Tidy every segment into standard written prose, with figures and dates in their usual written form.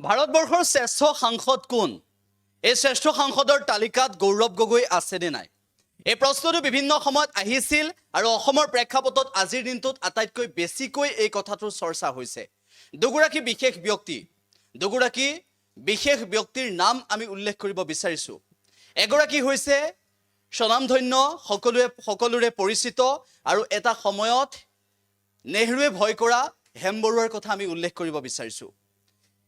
ভাৰতবৰ্ষৰ শ্ৰেষ্ঠ সাংসদ কোন? এই শ্ৰেষ্ঠ সাংসদৰ তালিকাত গৌৰৱ গগৈ আছেনে নাই? এই প্ৰশ্নটো বিভিন্ন সময়ত আহিছিল আৰু অসমৰ প্ৰেক্ষাপটত আজিৰ দিনটোত আটাইতকৈ বেছিকৈ এই কথাটোৰ চৰ্চা হৈছে। দুগৰাকী বিশেষ ব্যক্তিৰ নাম আমি উল্লেখ কৰিব বিচাৰিছোঁ। এগৰাকী হৈছে স্বনামধন্য সকলোৰে পৰিচিত আৰু এটা সময়ত নেহৰুৱে ভয় কৰা হেম বৰুৱাৰ কথা আমি উল্লেখ কৰিব বিচাৰিছোঁ।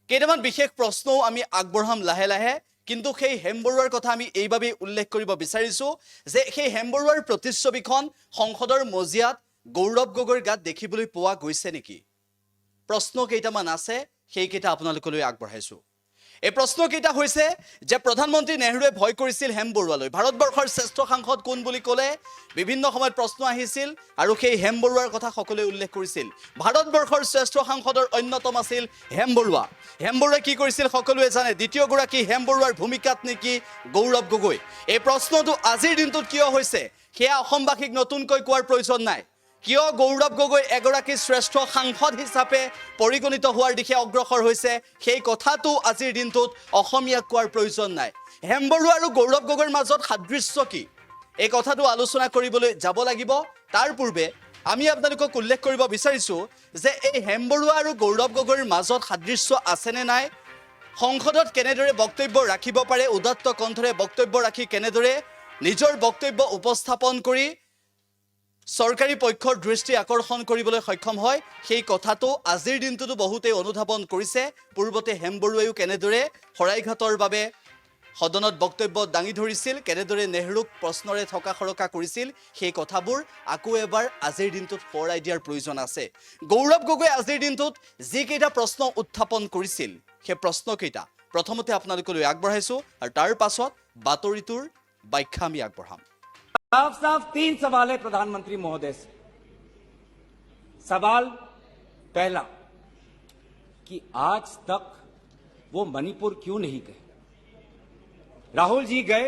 কেইটামান বিশেষ প্ৰশ্নও আমি আগবঢ়াম লাহে লাহে, কিন্তু সেই হেম বৰুৱাৰ কথা আমি এইভাবে উল্লেখ কৰিব বিচাৰিছোঁ যে সেই হেম বৰুৱাৰ প্ৰতিচ্ছবিখন সংসদৰ মজিয়াত গৌৰৱ গগৈৰ গাত দেখিবলৈ পোৱা গৈছে নেকি? প্ৰশ্ন কেইটামান আছে, সেইকেইটা আপোনালোকলৈ আগবঢ়াইছোঁ। এই প্ৰশ্নকেইটা হৈছে যে প্ৰধানমন্ত্ৰী নেহৰুৱে ভয় কৰিছিল হেম বৰুৱালৈ। ভাৰতবৰ্ষৰ শ্ৰেষ্ঠ সাংসদ কোন বুলি ক'লে বিভিন্ন সময়ত প্ৰশ্ন আহিছিল আৰু সেই হেম বৰুৱাৰ কথা সকলোৱে উল্লেখ কৰিছিল। ভাৰতবৰ্ষৰ শ্ৰেষ্ঠ সাংসদৰ অন্যতম আছিল হেম বৰুৱা। হেম বৰুৱাই কি কৰিছিল সকলোৱে জানে। দ্বিতীয়গৰাকী হেম বৰুৱাৰ ভূমিকাত নেকি গৌৰৱ গগৈ? এই প্ৰশ্নটো আজিৰ দিনটোত কিয় হৈছে সেয়া অসমবাসীক নতুনকৈ কোৱাৰ প্ৰয়োজন নাই। কিয় গৌৰৱ গগৈ এগৰাকী শ্ৰেষ্ঠ সাংসদ হিচাপে পৰিগণিত হোৱাৰ দিশে অগ্ৰসৰ হৈছে সেই কথাটো আজিৰ দিনটোত অসমীয়াক কোৱাৰ প্ৰয়োজন নাই। হেম বৰুৱা আৰু গৌৰৱ গগৈৰ মাজত সাদৃশ্য কি এই কথাটো আলোচনা কৰিবলৈ যাব লাগিব। তাৰ পূৰ্বে আমি আপোনালোকক উল্লেখ কৰিব বিচাৰিছোঁ যে এই হেম বৰুৱা আৰু গৌৰৱ গগৈৰ মাজত সাদৃশ্য আছেনে নাই, সংসদত কেনেদৰে বক্তব্য ৰাখিব পাৰে, উদাত্ত কণ্ঠৰে বক্তব্য ৰাখি কেনেদৰে নিজৰ বক্তব্য উপস্থাপন কৰি চৰকাৰী পক্ষৰ দৃষ্টি আকৰ্ষণ কৰিবলৈ সক্ষম হয়, সেই কথাটো আজিৰ দিনটোতো বহুতেই অনুধাৱন কৰিছে। পূৰ্বতে হেম বৰুৱাইও কেনেদৰে শৰাইঘাটৰ বাবে সদনত বক্তব্য দাঙি ধৰিছিল, কেনেদৰে নেহৰুক প্ৰশ্নৰে থকা সৰকা কৰিছিল, সেই কথাবোৰ আকৌ এবাৰ আজিৰ দিনটোত সোঁৱৰাই দিয়াৰ প্ৰয়োজন আছে। গৌৰৱ গগৈ আজিৰ দিনটোত যিকেইটা প্ৰশ্ন উত্থাপন কৰিছিল সেই প্ৰশ্নকেইটা প্ৰথমতে আপোনালোকলৈ আগবঢ়াইছোঁ আৰু তাৰ পাছত বাতৰিটোৰ ব্যাখ্যা আমি আগবঢ়াম। साफ 3 सवाल है प्रधानमंत्री महोदय से। सवाल पहला कि आज तक वो मणिपुर क्यों नहीं गए? राहुल जी गए,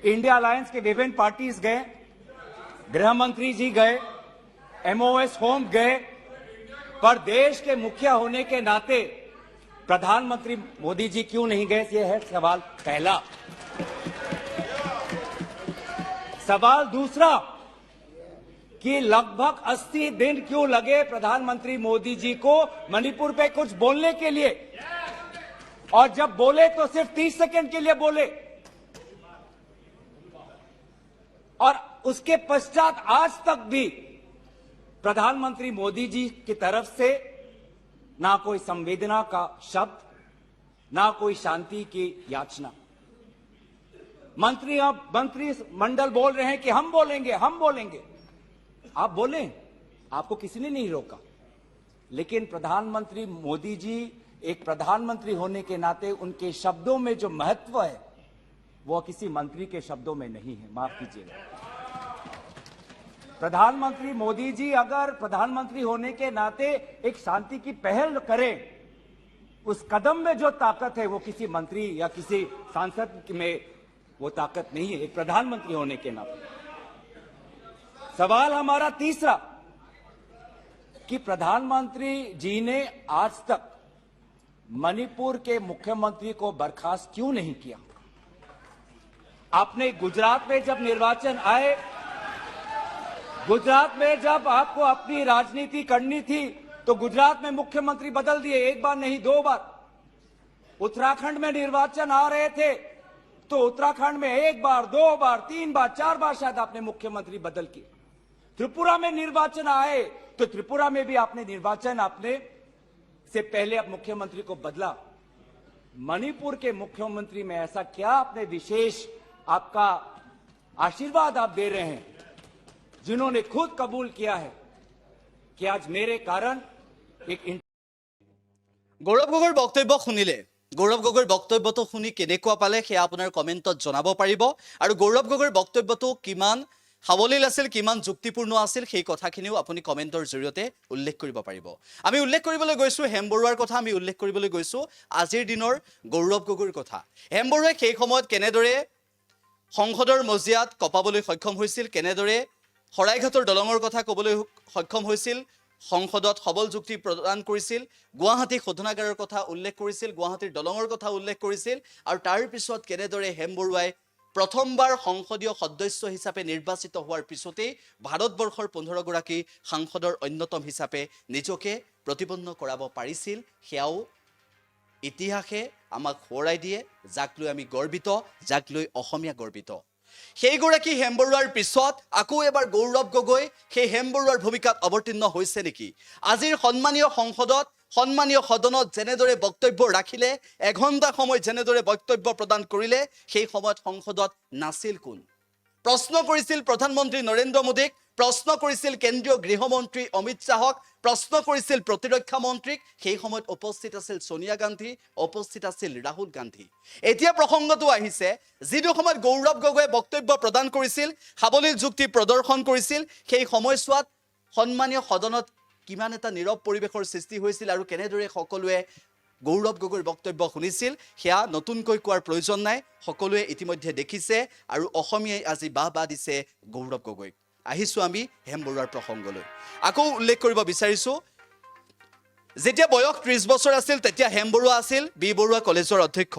इंडिया अलायंस के विभिन्न पार्टीज गए, गृह मंत्री जी गए, एमओएस होम गए, पर देश के मुखिया होने के नाते प्रधानमंत्री मोदी जी क्यों नहीं गए? ये है सवाल पहला। सवाल दूसरा कि लगभग 80 दिन क्यों लगे प्रधानमंत्री मोदी जी को मणिपुर पे कुछ बोलने के लिए, और जब बोले तो सिर्फ 30 सेकंड के लिए बोले, और उसके पश्चात आज तक भी प्रधानमंत्री मोदी जी की तरफ से ना कोई संवेदना का शब्द, ना कोई शांति की याचना। मंत्री मंडल बोल रहे हैं कि हम बोलेंगे। आप बोले, आपको किसी ने नहीं रोका, लेकिन प्रधानमंत्री मोदी जी एक प्रधानमंत्री होने के नाते उनके शब्दों में जो महत्व है वो किसी मंत्री के शब्दों में नहीं है। माफ कीजिएगा, प्रधानमंत्री मोदी जी अगर प्रधानमंत्री होने के नाते एक शांति की पहल करें, उस कदम में जो ताकत है वो किसी मंत्री या किसी सांसद में वो ताकत नहीं है, एक प्रधानमंत्री होने के नाते। सवाल हमारा तीसरा कि प्रधानमंत्री जी ने आज तक मणिपुर के मुख्यमंत्री को बर्खास्त क्यों नहीं किया? आपने गुजरात में जब निर्वाचन आए, गुजरात में जब आपको अपनी राजनीति करनी थी तो गुजरात में मुख्यमंत्री बदल दिए, एक बार नहीं 2 बार। उत्तराखंड में निर्वाचन आ रहे थे तो उत्तराखंड में 1 बार 2 बार 3 बार 4 बार शायद आपने मुख्यमंत्री बदल किए। त्रिपुरा में निर्वाचन आए तो त्रिपुरा में भी आपने निर्वाचन आपने से पहले आप मुख्यमंत्री को बदला। मणिपुर के मुख्यमंत्री में ऐसा क्या आपने विशेष आपका आशीर्वाद आप दे रहे हैं, जिन्होंने खुद कबूल किया है कि आज मेरे कारण एक গৌৰৱ গগৈৰ বক্তব্য শুনিলে, গৌৰৱ গগৈৰ বক্তব্যটো শুনি কেনেকুৱা পালে সেয়া আপোনাৰ কমেণ্টত জনাব পাৰিব। আৰু গৌৰৱ গগৈৰ বক্তব্যটো কিমান সাৱলীল আছিল, কিমান যুক্তিপূৰ্ণ আছিল, সেই কথাখিনিও আপুনি কমেণ্টৰ জৰিয়তে উল্লেখ কৰিব পাৰিব। আমি উল্লেখ কৰিবলৈ গৈছোঁ হেম বৰুৱাৰ কথা, আমি উল্লেখ কৰিবলৈ গৈছোঁ আজিৰ দিনৰ গৌৰৱ গগৈৰ কথা। হেম বৰুৱাই সেই সময়ত কেনেদৰে সংসদৰ মজিয়াত কঁপাবলৈ সক্ষম হৈছিল, কেনেদৰে শৰাইঘাটৰ দলঙৰ কথা ক'বলৈ সক্ষম হৈছিল, সংসদত সবল যুক্তি প্ৰদান কৰিছিল, গুৱাহাটী শোধনাগাৰৰ কথা উল্লেখ কৰিছিল, গুৱাহাটীৰ দলঙৰ কথা উল্লেখ কৰিছিল, আৰু তাৰ পিছত কেনেদৰে হেম বৰুৱাই প্ৰথমবাৰ সংসদীয় সদস্য হিচাপে নিৰ্বাচিত হোৱাৰ পিছতেই ভাৰতবৰ্ষৰ 15 গৰাকী সাংসদৰ অন্যতম হিচাপে নিজকে প্ৰতিপন্ন কৰাব পাৰিছিল, সেয়াও ইতিহাসে আমাক সোঁৱৰাই দিয়ে, যাক লৈ আমি গৰ্বিত, যাক লৈ অসমীয়া গৰ্বিত। সেইগৰাকী হেম বৰুৱাৰ পিছত আকৌ এবাৰ গৌৰৱ গগৈ সেই হেম বৰুৱাৰ ভূমিকাত অৱতীৰ্ণ হৈছে নেকি? আজিৰ সন্মানীয় সংসদত, সন্মানীয় সদনত যেনেদৰে বক্তব্য ৰাখিলে, এঘণ্টা সময় যেনেদৰে বক্তব্য প্ৰদান কৰিলে, সেই সময়ত সংসদত নাছিল কোন? প্ৰশ্ন কৰিছিল প্ৰধানমন্ত্ৰী নৰেন্দ্ৰ মোদীক, প্ৰশ্ন কৰিছিল কেন্দ্ৰীয় গৃহমন্ত্ৰী অমিত শ্বাহক, প্ৰশ্ন কৰিছিল প্ৰতিৰক্ষা মন্ত্ৰীক, সেই সময়ত উপস্থিত আছিল সোনিয়া গান্ধী, উপস্থিত আছিল ৰাহুল গান্ধী। এতিয়া প্ৰসংগটো আহিছে, যিটো সময়ত গৌৰৱ গগৈয়ে বক্তব্য প্ৰদান কৰিছিল, সাৱলীল যুক্তি প্ৰদৰ্শন কৰিছিল, সেই সময়ছোৱাত সন্মানীয় সদনত কিমান এটা নীৰৱ পৰিৱেশৰ সৃষ্টি হৈছিল আৰু কেনেদৰে সকলোৱে গৌৰৱ গগৈৰ বক্তব্য শুনিছিল, সেয়া নতুনকৈ কোৱাৰ প্ৰয়োজন নাই, সকলোৱে ইতিমধ্যে দেখিছে, আৰু অসমীয়াই আজি বাহ দিছে গৌৰৱ গগৈক। আহিছোঁ আমি হেম বৰুৱাৰ প্ৰসংগলৈ। আকৌ উল্লেখ কৰিব বিচাৰিছোঁ, যেতিয়া বয়স 30 বছৰ আছিল, তেতিয়া হেম বৰুৱা আছিল বি বৰুৱা কলেজৰ অধ্যক্ষ।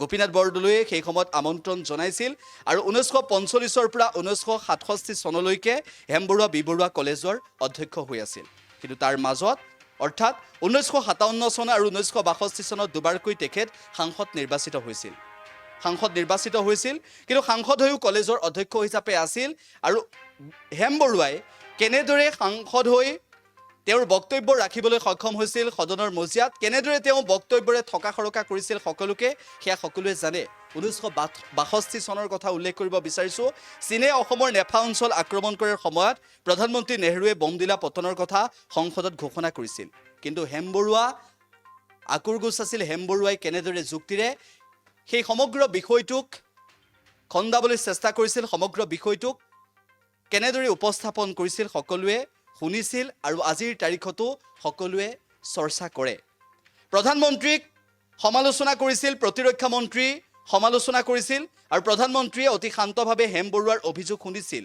গোপীনাথ বৰদলৈয়ে সেই সময়ত আমন্ত্ৰণ জনাইছিল, আৰু 1945 পৰা 1967 চনলৈকে হেম বৰুৱা বি বৰুৱা কলেজৰ অধ্যক্ষ হৈ আছিল। কিন্তু তাৰ মাজত, অৰ্থাৎ 1957 চন আৰু 1962 চনত দুবাৰকৈ তেখেত সাংসদ নিৰ্বাচিত হৈছিল। কিন্তু সাংসদ হৈও কলেজৰ অধ্যক্ষ হিচাপে আছিল, আৰু হেম বৰুৱাই কেনেদৰে সাংসদ হৈ তেওঁৰ বক্তব্য ৰাখিবলৈ সক্ষম হৈছিল সদনৰ মজিয়াত, কেনেদৰে তেওঁ বক্তব্যৰে থকা সৰকা কৰিছিল সকলোকে, সেয়া সকলোৱে জানে। 1962 চনৰ কথা উল্লেখ কৰিব বিচাৰিছোঁ। চীনে অসমৰ নেফা অঞ্চল আক্ৰমণ কৰাৰ সময়ত প্ৰধানমন্ত্ৰী নেহৰুৱে বমদিলা পতনৰ কথা সংসদত ঘোষণা কৰিছিল। কিন্তু হেম বৰুৱা আকুৰগোচ আছিল, হেম বৰুৱাই কেনেদৰে যুক্তিৰে সেই সমগ্ৰ বিষয়টোক খন্দাবলৈ চেষ্টা কৰিছিল, সমগ্ৰ বিষয়টোক কেনেদৰে উপস্থাপন কৰিছিল, সকলোৱে শুনিছিল, আৰু আজিৰ তাৰিখতো সকলোৱে চৰ্চা কৰে। প্ৰধানমন্ত্ৰীক সমালোচনা কৰিছিল, প্ৰতিৰক্ষা মন্ত্ৰী সমালোচনা কৰিছিল, আৰু প্ৰধানমন্ত্ৰীয়ে অতি শান্তভাৱে হেম বৰুৱাৰ অভিযোগ শুনিছিল।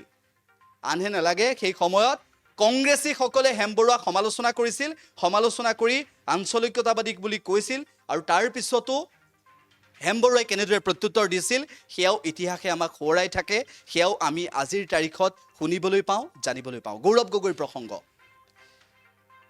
আনহে নালাগে, সেই সময়ত কংগ্ৰেছীসকলে হেম বৰুৱাক সমালোচনা কৰিছিল, সমালোচনা কৰি আঞ্চলিকতাবাদী বুলি কৈছিল, আৰু তাৰ পিছতো হেম বৰুৱাই কেনেদৰে প্ৰত্যুত্তৰ দিছিল, সেয়াও ইতিহাসে আমাক সোঁৱৰাই থাকে, সেয়াও আমি আজিৰ তাৰিখত শুনিবলৈ পাওঁ, জানিবলৈ পাওঁ। গৌৰৱ গগৈৰ প্ৰসংগ,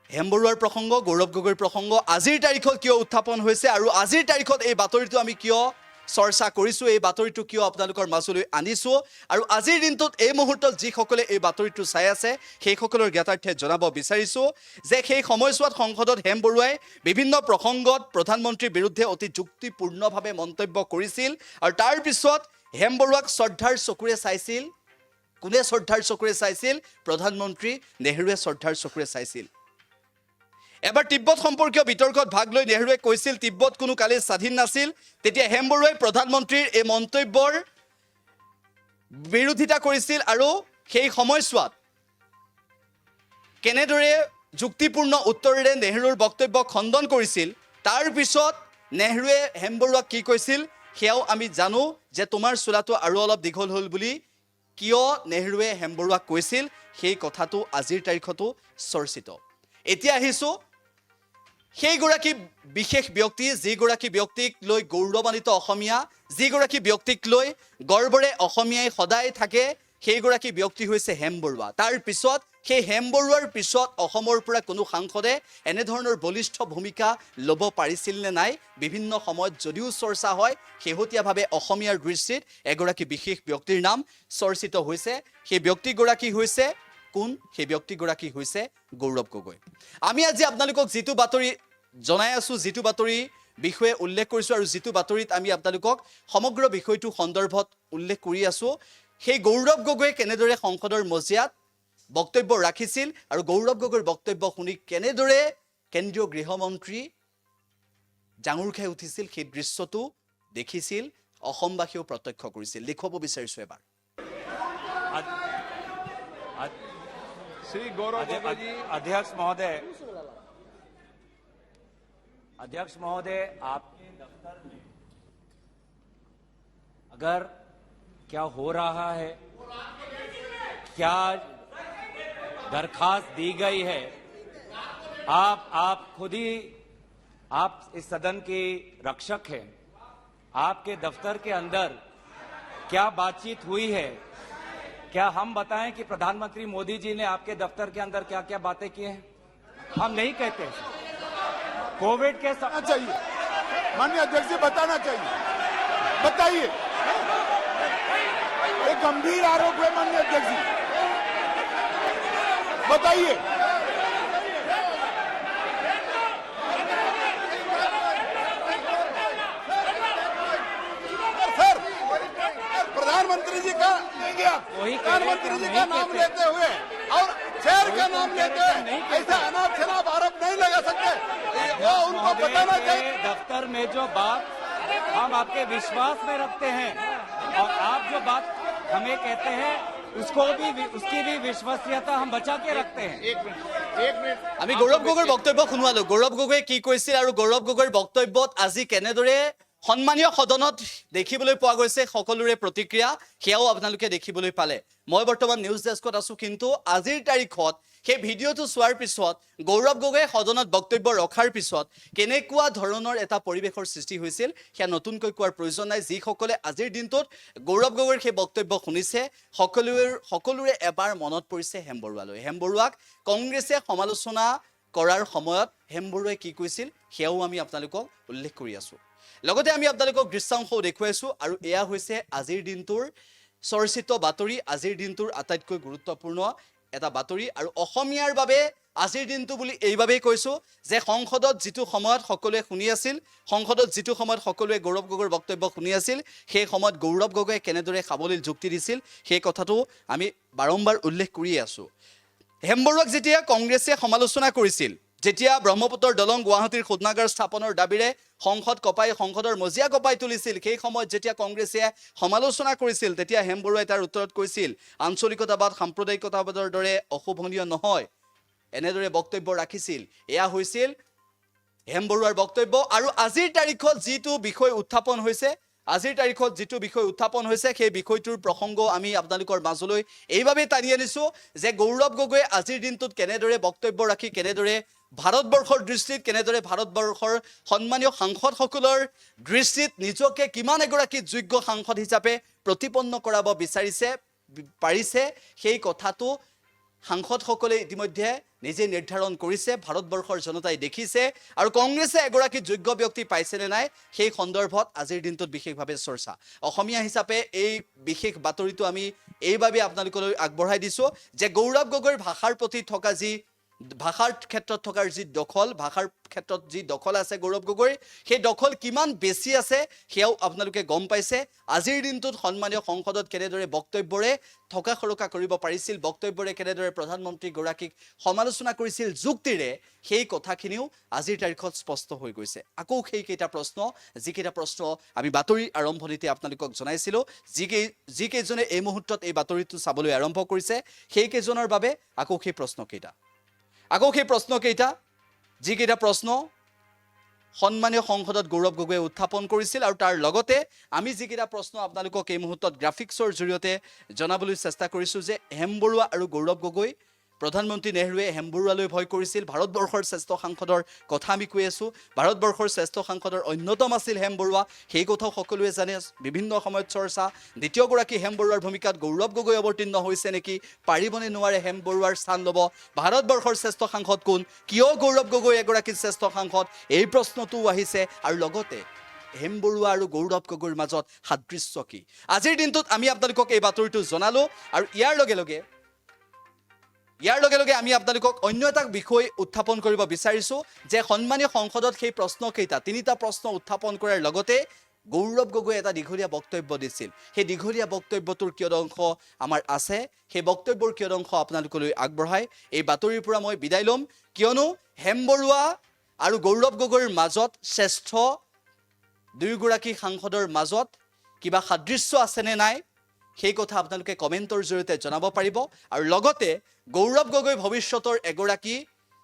হেম বৰুৱাৰ প্ৰসংগ, গৌৰৱ গগৈৰ প্ৰসংগ আজিৰ তাৰিখত কিয় উত্থাপন হৈছে, আৰু আজিৰ তাৰিখত এই বাতৰিটো আমি কিয় চৰ্চা কৰিছোঁ, এই বাতৰিটো কিয় আপোনালোকৰ মাজলৈ আনিছোঁ, আৰু আজিৰ দিনটোত এই মুহূৰ্তত যিসকলে এই বাতৰিটো চাই আছে, সেইসকলৰ জ্ঞাতাৰ্থে জনাব বিচাৰিছোঁ যে সেই সময়ছোৱাত সংসদত হেম বৰুৱাই বিভিন্ন প্ৰসংগত প্ৰধানমন্ত্ৰীৰ বিৰুদ্ধে অতি যুক্তিপূৰ্ণভাৱে মন্তব্য কৰিছিল, আৰু তাৰ পিছত হেম বৰুৱাক শ্ৰদ্ধাৰ চকুৰে চাইছিল। কোনে শ্ৰদ্ধাৰ চকুৰে চাইছিল? প্ৰধানমন্ত্ৰী নেহৰুৱে শ্ৰদ্ধাৰ চকুৰে চাইছিল। এবাৰ তিব্বত সম্পৰ্কীয় বিতৰ্কত ভাগ লৈ নেহৰুৱে কৈছিল তিব্বত কোনো কালে স্বাধীন নাছিল। তেতিয়া হেম বৰুৱাই প্ৰধানমন্ত্ৰীৰ এই মন্তব্যৰ বিৰোধিতা কৰিছিল, আৰু সেই সময়ছোৱাত কেনেদৰে যুক্তিপূৰ্ণ উত্তৰেৰে নেহৰুৰ বক্তব্য খণ্ডন কৰিছিল, তাৰ পিছত নেহৰুৱে হেম বৰুৱাক কি কৈছিল সেয়াও আমি জানো, যে তোমাৰ চোলাটো আৰু অলপ দীঘল হ'ল বুলি কিয় নেহৰুৱে হেম বৰুৱাক কৈছিল, সেই কথাটো আজিৰ তাৰিখতো চৰ্চিত। এতিয়া আহিছোঁ সেইগৰাকী বিশেষ ব্যক্তি, যিগৰাকী ব্যক্তিক লৈ গৌৰৱান্বিত অসমীয়া, যিগৰাকী ব্যক্তিক লৈ গৰ্বৰে অসমীয়াই সদায় থাকে, সেইগৰাকী ব্যক্তি হৈছে হেম বৰুৱা। তাৰ পিছত সেই হেম বৰুৱাৰ পিছত অসমৰ পৰা কোনো সাংসদে এনেধৰণৰ বলিষ্ঠ ভূমিকা ল'ব পাৰিছিল নে নাই, বিভিন্ন সময়ত যদিও চৰ্চা হয়, শেহতীয়াভাৱে অসমীয়াৰ দৃষ্টিত এগৰাকী বিশেষ ব্যক্তিৰ নাম চৰ্চিত হৈছে। সেই ব্যক্তিগৰাকী হৈছে কোন? সেই ব্যক্তিগৰাকী হৈছে গৌৰৱ গগৈ। আমি আজি আপোনালোকক যিটো বাতৰি জনাই আছোঁ, যিটো বাতৰি বিষয়ে উল্লেখ কৰিছোঁ, আৰু যিটো বাতৰিত আমি আপোনালোকক সমগ্ৰ বিষয়টো সন্দৰ্ভত উল্লেখ কৰি আছোঁ, সেই গৌৰৱ গগৈয়ে কেনেদৰে সংসদৰ মজিয়াত বক্তব্য ৰাখিছিল, আৰু গৌৰৱ গগৈৰ বক্তব্য শুনি কেনেদৰে কেন্দ্ৰীয় গৃহমন্ত্ৰী জাঙুৰ খাই উঠিছিল, সেই দৃশ্যটো দেখিছিল, অসমবাসীয়েও প্ৰত্যক্ষ কৰিছিল। দেখুৱাব বিচাৰিছোঁ এবাৰ। श्री गौरव गोगोई जी। अध्यक्ष महोदय, आपके दफ्तर में अगर क्या हो रहा है, क्या दरखास्त दी गई है, आप खुद ही आप इस सदन के रक्षक हैं। आपके दफ्तर के अंदर क्या बातचीत हुई है, क्या हम बताएं कि प्रधानमंत्री मोदी जी ने आपके दफ्तर के अंदर क्या क्या बातें की हैं? हम नहीं कहते। कोविड के बताना चाहिए, माननीय अध्यक्ष जी बताना चाहिए, बताइए। एक गंभीर आरोप है माननीय अध्यक्ष जी, बताइए। सर, प्रधानमंत्री जी का लेंगे आप, प्रधानमंत्री जी का नाम लेते हुए और शहर का नाम लेते हुए ऐसा अनाप शनाप आरोप नहीं लगा सकते, वो उनको बताना चाहिए। दफ्तर में जो बात हम आपके विश्वास में रखते हैं और आप जो बात हमें कहते हैं उसकी भी विश्वसनीयता हम बचा के रखते हैं। एक मिनट আমি গৌৰৱ গগৈৰ বক্তব্য শুনোৱালো। গৌৰৱ গগৈয়ে কি কৈছিল আৰু গৌৰৱ গগৈৰ বক্তব্যত আজি কেনেদৰে সন্মানীয় সদনত দেখিবলৈ পোৱা গৈছে সকলোৰে প্ৰতিক্ৰিয়া, সেয়াও আপোনালোকে দেখিবলৈ পালে। মই বৰ্তমান নিউজ ডেস্কত আছো, কিন্তু আজিৰ তাৰিখত সেই ভিডিঅ'টো চোৱাৰ পিছত গৌৰৱ গগৈয়ে সদনত বক্তব্য ৰখাৰ পিছত কেনেকুৱা ধৰণৰ এটা পৰিৱেশৰ সৃষ্টি হৈছিল সেয়া নতুনকৈ কোৱাৰ প্ৰয়োজন নাই। যিসকলে আজিৰ দিনটোত গৌৰৱ গগৈৰ সেই বক্তব্য শুনিছে সকলোৰে এবাৰ মনত পৰিছে হেম বৰুৱালৈ। হেম বৰুৱাক কংগ্ৰেছে সমালোচনা কৰাৰ সময়ত হেম বৰুৱাই কি কৈছিল সেয়াও আমি আপোনালোকক উল্লেখ কৰি আছো। লগতে আমি আপোনালোকক দৃশ্যাংশও দেখুৱাইছো আৰু এয়া হৈছে আজিৰ দিনটোৰ চৰ্চিত বাতৰি, আজিৰ দিনটোৰ আটাইতকৈ গুৰুত্বপূৰ্ণ এটা বাতৰি। আৰু অসমীয়াৰ বাবে আজিৰ দিনটো বুলি এইবাবেই কৈছো যে সংসদত যিটো সময়ত সকলোৱে শুনি আছিল, সংসদত যিটো সময়ত সকলোৱে গৌৰৱ গগৈৰ বক্তব্য শুনি আছিল, সেই সময়ত গৌৰৱ গগৈয়ে কেনেদৰে সাৱলীল যুক্তি দিছিল সেই কথাটো আমি বাৰম্বাৰ উল্লেখ কৰিয়ে আছো। হেম বৰুৱাক যেতিয়া কংগ্ৰেছে সমালোচনা কৰিছিল, যেতিয়া ব্ৰহ্মপুত্ৰৰ দলং গুৱাহাটীৰ শোধনাগাৰ স্থাপনৰ দাবীৰে সংসদৰ মজিয়া কপাই তুলিছিল, সেই সময়ত যেতিয়া কংগ্ৰেছে সমালোচনা কৰিছিল, তেতিয়া হেম বৰুৱাই তাৰ উত্তৰত কৈছিল আঞ্চলিকতাবাদ সাম্প্ৰদায়িকতাবাদৰ দৰে অশোভনীয় নহয়, এনেদৰে বক্তব্য ৰাখিছিল। এয়া হৈছিল হেম বৰুৱাৰ বক্তব্য। আৰু আজিৰ তাৰিখত যিটো বিষয় উত্থাপন হৈছে, সেই বিষয়টোৰ প্ৰসংগ আমি আপোনালোকৰ মাজলৈ এইভাবে টানি আনিছো যে গৌৰৱ গগৈয়ে আজিৰ দিনটোত কেনেদৰে বক্তব্য ৰাখি কেনেদৰে ভাৰতবৰ্ষৰ দৃষ্টিত, কেনেদৰে ভাৰতবৰ্ষৰ সন্মানীয় সাংসদসকলৰ দৃষ্টিত নিজকে কিমান এগৰাকী যোগ্য সাংসদ হিচাপে প্ৰতিপন্ন কৰাব পাৰিছে, সেই কথাটো সাংসদসকলে ইতিমধ্যে নিজে নিৰ্ধাৰণ কৰিছে, ভাৰতবৰ্ষৰ জনতাই দেখিছে। আৰু কংগ্ৰেছে এগৰাকী যোগ্য ব্যক্তি পাইছেনে নাই সেই সন্দৰ্ভত আজিৰ দিনটোত বিশেষভাৱে চৰ্চা। অসমীয়া হিচাপে এই বিশেষ বাতৰিটো আমি এইভাবে আপোনালোকলৈ আগবঢ়াই দিছো যে গৌৰৱ গগৈৰ ভাষাৰ প্ৰতি থকা ভাষাৰ ক্ষেত্ৰত থকাৰ ভাষাৰ ক্ষেত্ৰত যি দখল আছে গৌৰৱ গগৈৰ, সেই দখল কিমান বেছি আছে সেয়াও আপোনালোকে গম পাইছে। আজিৰ দিনটোত সন্মানীয় সংসদত কেনেদৰে বক্তব্যৰে থকা সৰকা কৰিব পাৰিছিল, বক্তব্যৰে কেনেদৰে প্ৰধানমন্ত্ৰী গৰাকীক সমালোচনা কৰিছিল যুক্তিৰে, সেই কথাখিনিও আজিৰ তাৰিখত স্পষ্ট হৈ গৈছে। আকৌ সেইকেইটা প্ৰশ্ন আমি বাতৰিৰ আৰম্ভণিতে আপোনালোকক জনাইছিলো, যিকেইজনে এই মুহূৰ্তত এই বাতৰিটো চাবলৈ আৰম্ভ কৰিছে সেইকেইজনৰ বাবে আকৌ সেই প্ৰশ্নকেইটা যিকেইটা প্ৰশ্ন সন্মানীয় সংসদত গৌৰৱ গগৈয়ে উত্থাপন কৰিছিল। আৰু তাৰ লগতে আমি যিকেইটা প্ৰশ্ন আপোনালোকক এই মুহূৰ্তত গ্ৰাফিক্সৰ জৰিয়তে জনাবলৈ চেষ্টা কৰিছো যে হেম বৰুৱা আৰু গৌৰৱ গগৈ, প্ৰধানমন্ত্ৰী নেহৰুৱে হেম বৰুৱালৈ ভয় কৰিছিল, ভাৰতবৰ্ষৰ শ্ৰেষ্ঠ সাংসদৰ কথা আমি কৈ আছো, ভাৰতবৰ্ষৰ শ্ৰেষ্ঠ সাংসদৰ অন্যতম আছিল হেম বৰুৱা, সেই কথাও সকলোৱে জানে, বিভিন্ন সময়ত চৰ্চা। দ্বিতীয়গৰাকী হেম বৰুৱাৰ ভূমিকাত গৌৰৱ গগৈ অৱতীৰ্ণ হৈছে নেকি, পাৰিবনে নোৱাৰে হেম বৰুৱাৰ স্থান ল'ব, ভাৰতবৰ্ষৰ শ্ৰেষ্ঠ সাংসদ কোন, কিয় গৌৰৱ গগৈ এগৰাকী শ্ৰেষ্ঠ সাংসদ, এই প্ৰশ্নটোও আহিছে। আৰু লগতে হেম বৰুৱা আৰু গৌৰৱ গগৈৰ মাজত সাদৃশ্য কি, আজিৰ দিনটোত আমি আপোনালোকক এই বাতৰিটো জনালো। আৰু ইয়াৰ লগে লগে আমি আপোনালোকক অন্য এটা বিষয় উত্থাপন কৰিব বিচাৰিছো যে সন্মানীয় সংসদত সেই প্ৰশ্নকেইটা, তিনিটা প্ৰশ্ন উত্থাপন কৰাৰ লগতে গৌৰৱ গগৈ এটা দীঘলীয়া বক্তব্য দিছিল, সেই দীঘলীয়া বক্তব্যটোৰ কিয় অংশ আমাৰ আছে, সেই বক্তব্যৰ কিয় অংশ আপোনালোকলৈ আগবঢ়াই এই বাতৰিৰ পৰা মই বিদায় ল'ম। কিয়নো হেম বৰুৱা আৰু গৌৰৱ গগৈৰ মাজত শ্ৰেষ্ঠ দুয়োগৰাকী সাংসদৰ মাজত কিবা সাদৃশ্য আছেনে নাই সেই কথা আপোনালোকে কমেণ্টৰ জৰিয়তে জনাব পাৰিব। আৰু লগতে গৌৰৱ গগৈ ভৱিষ্যতৰ এগৰাকী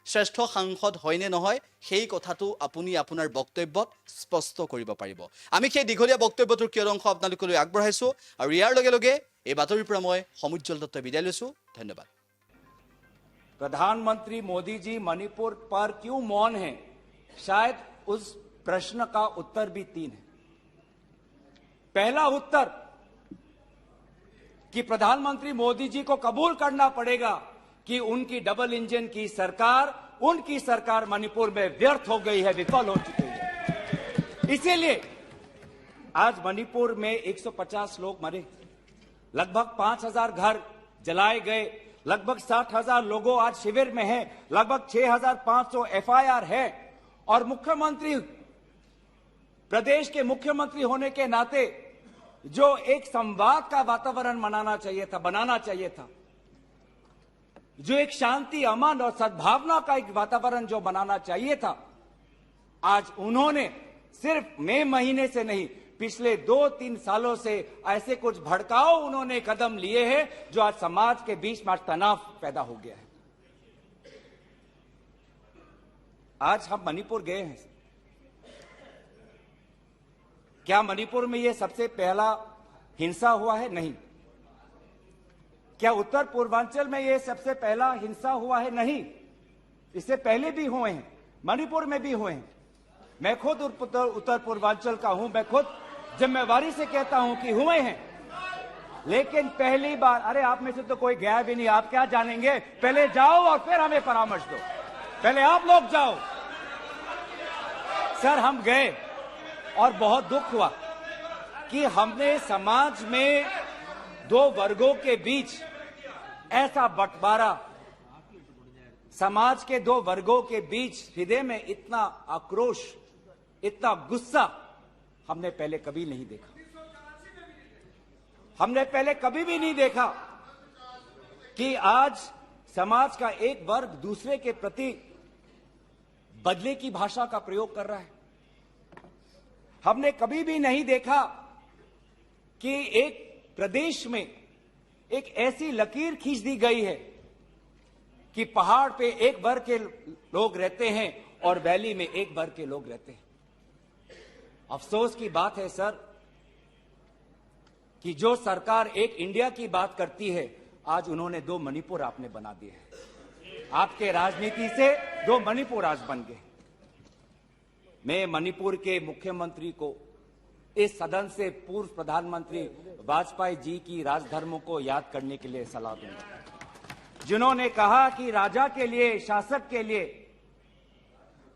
শ্ৰেষ্ঠ সাংসদ হয়নে নহয় সেই কথাটো আপুনি আপোনাৰ বক্তব্যত স্পষ্ট কৰিব পাৰিব। আমি সেই দীঘলীয়া বক্তব্যটোৰ কিয় অংশ আপোনালোকলৈ আগবঢ়াইছো। আৰু ইয়াৰ লগে লগে এই বাতৰিৰ পৰা মই সমুজ্জ্বল দত্তই বিদায় লৈছো। ধন্যবাদ। प्रधानमंत्री मोदी जी मणिपुर पर क्यों मौन हैं? शायद उस प्रश्न का उत्तर भी 3 है। पहला उत्तर कि प्रधानमंत्री मोदी जी को कबूल करना पड़ेगा कि उनकी डबल इंजन की सरकार, उनकी सरकार मणिपुर में व्यर्थ हो गई है, विफल हो चुकी है। इसीलिए आज मणिपुर में 150 लोग मरे, लगभग 5000 घर जलाए गए, लगभग 60,000 लोगों आज शिविर में हैं, लगभग 6,500 एफआईआर है। और मुख्यमंत्री, प्रदेश के मुख्यमंत्री होने के नाते जो एक संवाद का वातावरण बनाना चाहिए था, जो एक शांति, अमन और सद्भावना का एक वातावरण जो बनाना चाहिए था, आज उन्होंने सिर्फ मई महीने से नहीं, पिछले 2-3 सालों से ऐसे कुछ भड़काऊ उन्होंने कदम लिए हैं जो आज समाज के बीच में तनाव पैदा हो गया है। आज हम मणिपुर गए हैं। क्या मणिपुर में यह सबसे पहला हिंसा हुआ है? नहीं। क्या उत्तर पूर्वांचल में यह सबसे पहला हिंसा हुआ है? नहीं। इससे पहले भी हुए हैं, मणिपुर में भी हुए हैं। मैं खुद उत्तर पूर्वांचल का हूं, मैं खुद जिम्मेवारी से कहता हूं कि हुए हैं, लेकिन पहली बार, अरे आप में से तो कोई गया भी नहीं, आप क्या जानेंगे? पहले जाओ और फिर हमें परामर्श दो, पहले आप लोग जाओ। सर, हम गए और बहुत दुख हुआ कि हमने समाज में 2 वर्गों के बीच ऐसा बंटवारा, समाज के 2 वर्गों के बीच हृदय में इतना आक्रोश, इतना गुस्सा हमने पहले कभी नहीं देखा। हमने पहले कभी भी नहीं देखा कि आज समाज का एक वर्ग दूसरे के प्रति बदले की भाषा का प्रयोग कर रहा है। हमने कभी भी नहीं देखा कि एक प्रदेश में एक ऐसी लकीर खींच दी गई है कि पहाड़ पे एक वर्ग के लोग रहते हैं और वैली में एक वर्ग के लोग रहते हैं। अफसोस की बात है सर कि जो सरकार एक इंडिया की बात करती है, आज उन्होंने 2 मणिपुर आपने बना दिए हैं। आपके राजनीति से 2 मणिपुर आज बन गए। मैं मणिपुर के मुख्यमंत्री को इस सदन से पूर्व प्रधानमंत्री वाजपेयी जी की राजधर्मों को याद करने के लिए सलाह दूंगा, जिन्होंने कहा कि राजा के लिए, शासक के लिए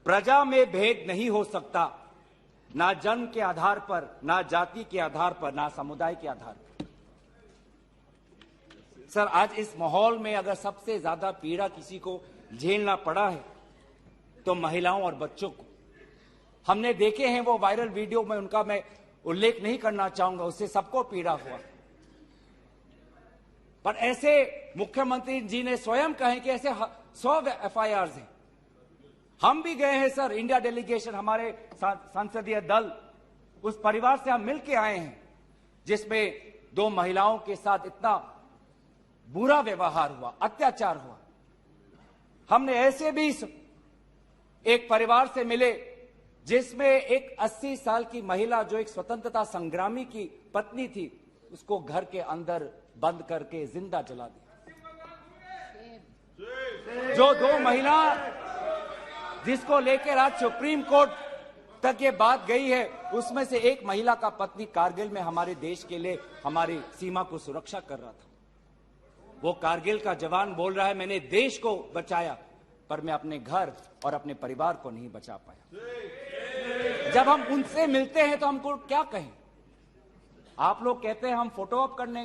प्रजा में भेद नहीं हो सकता, ना जन्म के आधार पर, ना जाति के आधार पर, ना समुदाय के आधार पर। सर, आज इस माहौल में अगर सबसे ज्यादा पीड़ा किसी को झेलना पड़ा है तो महिलाओं और बच्चों को। हमने देखे हैं वो वायरल वीडियो में, उनका मैं उल्लेख नहीं करना चाहूंगा, उससे सबको पीड़ा हुआ। पर ऐसे मुख्यमंत्री जी ने स्वयं कहे कि ऐसे 100 एफआईआर हैं। हम भी गए हैं सर, इंडिया डेलीगेशन, हमारे संसदीय दल, उस परिवार से हम मिलके आए हैं जिसमें 2 महिलाओं के साथ इतना बुरा व्यवहार हुआ, अत्याचार हुआ। हमने ऐसे भी एक परिवार से मिले जिसमें एक 80 साल की महिला, जो एक स्वतंत्रता संग्रामी की पत्नी थी, उसको घर के अंदर बंद करके जिंदा जला दिया। जो 2 महिला जिसको लेकर आज सुप्रीम कोर्ट तक ये बात गई है, उसमें से एक महिला का पत्नी कारगिल में हमारे देश के लिए हमारी सीमा को सुरक्षा कर रहा था। वो कारगिल का जवान बोल रहा है, मैंने देश को बचाया, पर मैं अपने घर और अपने परिवार को नहीं बचा पाया। जब हम उनसे मिलते हैं तो हमको क्या कहें? आप लोग कहते हैं हम फोटो ऑप करने